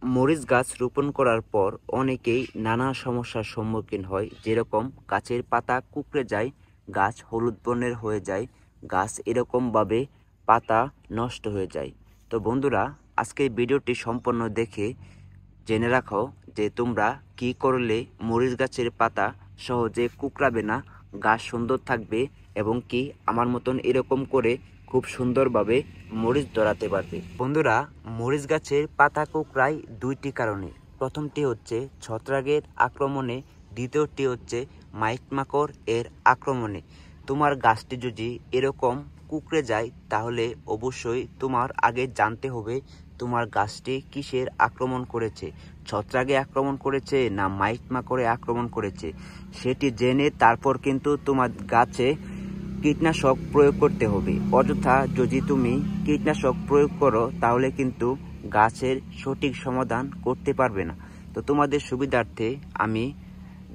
মরিচ গাছ রোপণ করার পর অনেকেই নানা সমস্যার সম্মুখীন হয়, যেরকম গাছের পাতা কুঁকড়ে যায়, গাছ হলুদ বর্ণের হয়ে যায়, গাছ এরকমভাবে পাতা নষ্ট হয়ে যায়। তো বন্ধুরা, আজকে ভিডিওটি সম্পূর্ণ দেখে জেনে রাখো যে তোমরা কি করলে মরিচ গাছের পাতা সহজে কুঁকড়াবে না, গাছ সুন্দর থাকবে এবং কি আমার মতন এরকম করে খুব সুন্দরভাবে মরিচ ধরাতে পারবে। বন্ধুরা, মরিচ গাছের পাতা কুঁকড়ায় দুইটি কারণে। প্রথমটি হচ্ছে ছত্রাকের আক্রমণে, দ্বিতীয়টি হচ্ছে মাইট মাকড় এর আক্রমণে। তোমার গাছটি যদি এরকম কুঁকড়ে যায় তাহলে অবশ্যই তোমার আগে জানতে হবে তোমার গাছটি কিসের আক্রমণ করেছে, ছত্রাকে আক্রমণ করেছে না মাইট মাকড়ে আক্রমণ করেছে। সেটি জেনে তারপর কিন্তু তোমার গাছে কীটনাশক প্রয়োগ করতে হবে। অযথা যদি তুমি কীটনাশক প্রয়োগ করো তাহলে কিন্তু গাছের সঠিক সমাধান করতে পারবে না। তো তোমাদের সুবিধার্থে আমি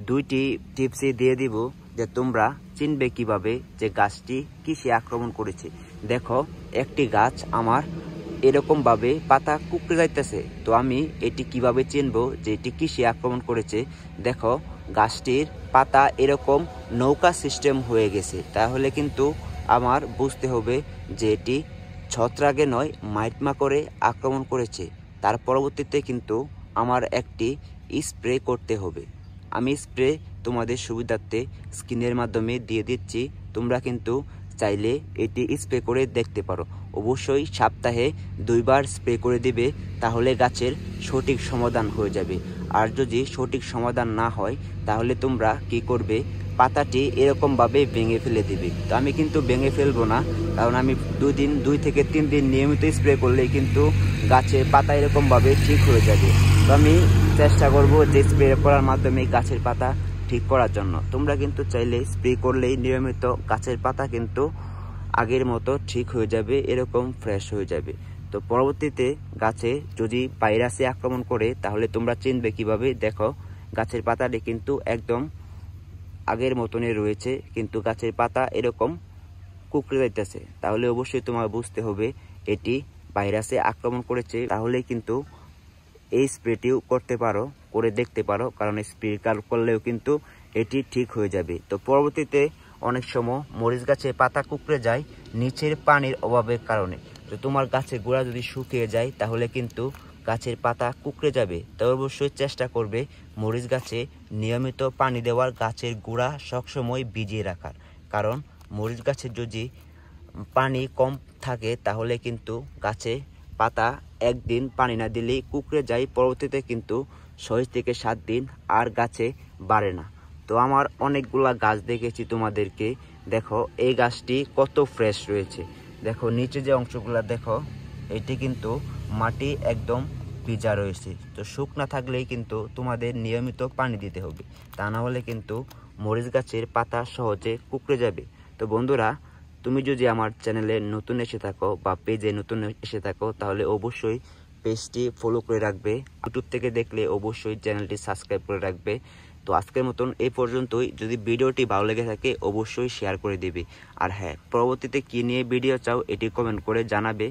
দুইটি টিপসই দিয়ে দিব যে তোমরা চিনবে কিভাবে যে গাছটি কিসে আক্রমণ করেছে। দেখো, একটি গাছ আমার এরকমভাবে পাতা কুঁকড়ে যাইতেছে, তো আমি এটি কিভাবে চিনবো যে এটি কিসে আক্রমণ করেছে। দেখো, গাছটির পাতা এরকম নৌকা সিস্টেম হয়ে গেছে, তাহলে কিন্তু আমার বুঝতে হবে যে এটি ছত্রাকে নয় মাইট মাকড়ে আক্রমণ করেছে। তার পরবর্তীতে কিন্তু আমার একটি স্প্রে করতে হবে। আমি স্প্রে তোমাদের সুবিধার্থে স্ক্রিনের মাধ্যমে দিয়ে দিচ্ছি, তোমরা কিন্তু চাইলে এটি স্প্রে করে দেখতে পারো। অবশ্যই সপ্তাহে 2 বার স্প্রে করে দিবে, তাহলে গাছের সঠিক সমাধান হয়ে যাবে। আর যদি সঠিক সমাধান না হয় তাহলে তোমরা কি করবে, পাতাটি এরকমভাবে ভেঙে ফেলে দিবে। তো আমি কিন্তু ভেঙে ফেলবো না, কারণ আমি 2 থেকে 3 দিন নিয়মিত স্প্রে করলেই কিন্তু গাছের পাতা এরকমভাবে ঠিক হয়ে যাবে। তো আমি চেষ্টা করব যে স্প্রে করার মাধ্যমে গাছের পাতা ঠিক করার জন্য। তোমরা কিন্তু চাইলে স্প্রে করলেই নিয়মিত গাছের পাতা কিন্তু আগের মতো ঠিক হয়ে যাবে, এরকম ফ্রেশ হয়ে যাবে। তো পরবর্তীতে গাছে যদি ভাইরাসে আক্রমণ করে তাহলে তোমরা চিনবে কিভাবে। দেখো, গাছের পাতাটি কিন্তু একদম আগের মতনই রয়েছে, কিন্তু গাছের পাতা এরকম কুঁকড়ে যাইতেছে, তাহলে অবশ্যই তোমার বুঝতে হবে এটি ভাইরাসে আক্রমণ করেছে। তাহলেই কিন্তু এই স্প্রেটিও করতে পারো, করে দেখতে পারো, কারণ স্প্রে করলেও কিন্তু এটি ঠিক হয়ে যাবে। তো পরবর্তীতে অনেক সময় মরিচ গাছে পাতা কুঁকড়ে যায় নিচের পানির অভাবের কারণে। তো তোমার গাছের গোড়া যদি শুকিয়ে যায় তাহলে কিন্তু গাছের পাতা কুঁকড়ে যাবে। তো অবশ্যই চেষ্টা করবে মরিচ গাছে নিয়মিত পানি দেওয়ার, গাছের গোড়া সবসময় ভিজিয়ে রাখার। কারণ মরিচ গাছের যদি পানি কম থাকে তাহলে কিন্তু গাছে পাতা একদিন পানি না দিলেই কুঁকড়ে যায়, পরবর্তীতে কিন্তু 6 থেকে 7 দিন আর গাছে বাড়ে না। তো আমার অনেকগুলা গাছ দেখেছি তোমাদেরকে, দেখো এই গাছটি কত ফ্রেশ রয়েছে। দেখো নিচে যে অংশগুলা দেখো, এটি কিন্তু মাটি একদম ভিজা রয়েছে। তো শুকনা থাকলেই কিন্তু তোমাদের নিয়মিত পানি দিতে হবে, তা না হলে কিন্তু মরিচ গাছের পাতা সহজে কুঁকড়ে যাবে। তো বন্ধুরা, তুমি যদি আমার চ্যানেলে নতুন এসে থাকো বা পেজে নতুন এসে থাকো তাহলে অবশ্যই পেজটি ফলো করে রাখবে। ইউটিউব থেকে দেখলে অবশ্যই চ্যানেলটি সাবস্ক্রাইব করে রাখবে। তো আজকের মতন এই পর্যন্তই। যদি ভিডিওটি ভালো লেগে থাকে অবশ্যই শেয়ার করে দিবে। আর হ্যাঁ, পরবর্তীতে কী নিয়ে ভিডিও চাও এটি কমেন্ট করে জানাবে।